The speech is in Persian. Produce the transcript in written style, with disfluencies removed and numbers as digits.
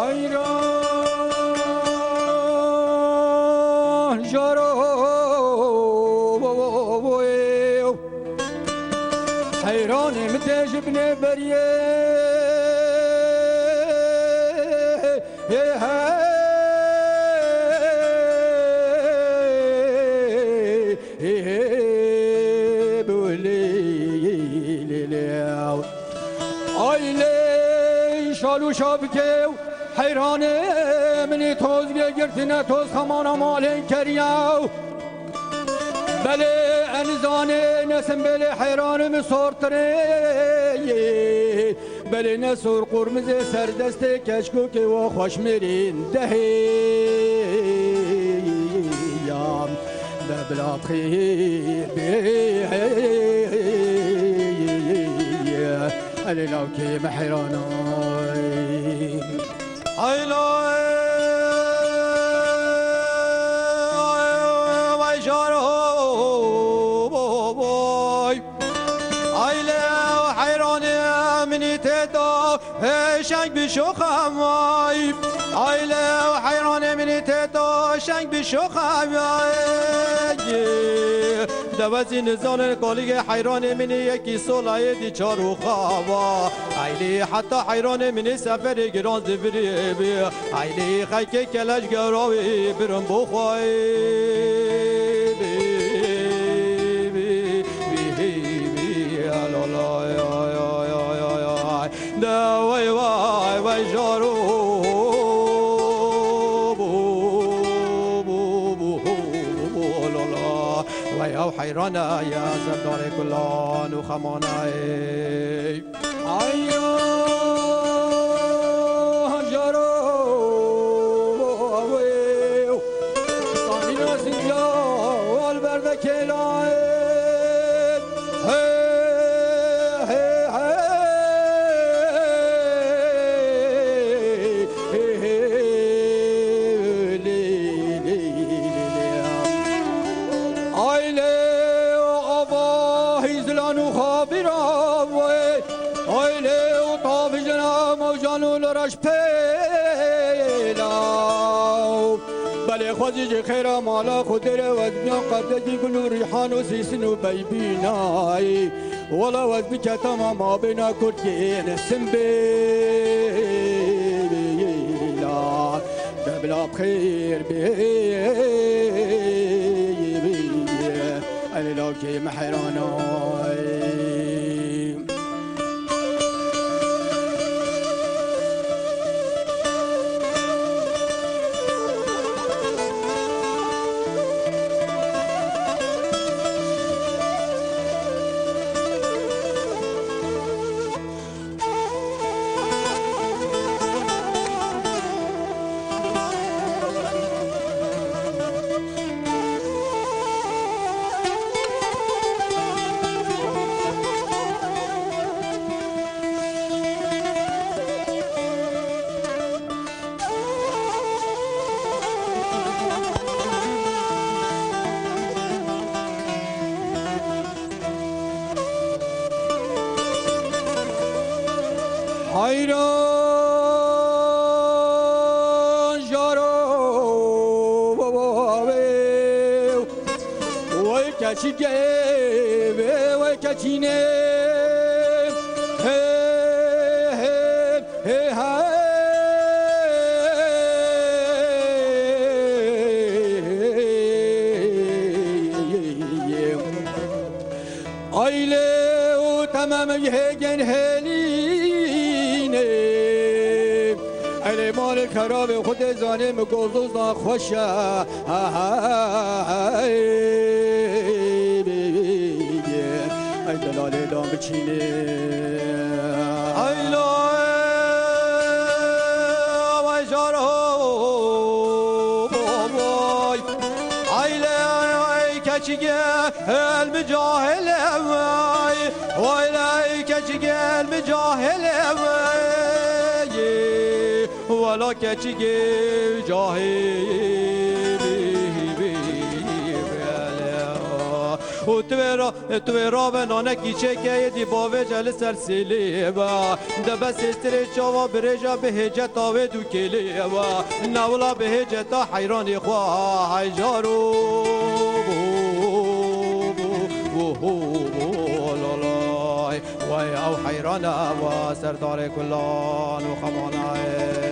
حیران جارو حیران متج ابن بریه شالو شابکه حیرانه منی توز گرتنه توز خمانا مالین کریاو بله انزانه نسم بله حیرانم سورتره بله نسور قرمز سردست کشکو که و خوش میرین دهیم ببلاد خیر علی لو که محرانای عیلای وای جارو بای عیله حیرانی منی تدا شنگ بشوخم وای عیله حیرانی منی تدا شنگ بشوخم دوازی نزان کالیگ حیران منی یکی سولای دی چارو خوابا عیلی حتی حیران منی سفر گران زفری بی عیلی خیک کلش گراوی برم بخوای بی بی بی بی الالای دوای وای وای جارو او حیرانه یا سردار کلان و خمانه ایان جارو سامینا سنجا والبرده کلان بله خوزی خیر مالا خودره و دنیا قبضی گل و ریحان و سیسن و بیبینای ولا وز بکتم ما بنا کرد که نسم بیلا دبلا بخیر بی علی لو که محرانای حیران جارو وای کچی گه وای کچی نه آیله و تمام هگن علی مال خراب خود زانه مگوزوز خوشه ای دلاله دام بچینه ای لای وای جارو وای ای کچیگه علم جاهله وای ای کچیگه علم جاهله ولا کچیگه جاهلی و تو تو را به نانکی چه که دی باوه جل سرسیلی با دبس استری چاوا برجا به هجت آوه دو کلی با نولا به هجتا حیرانی خواه حجارو وای او حیرانا و سردار کلان و خمانای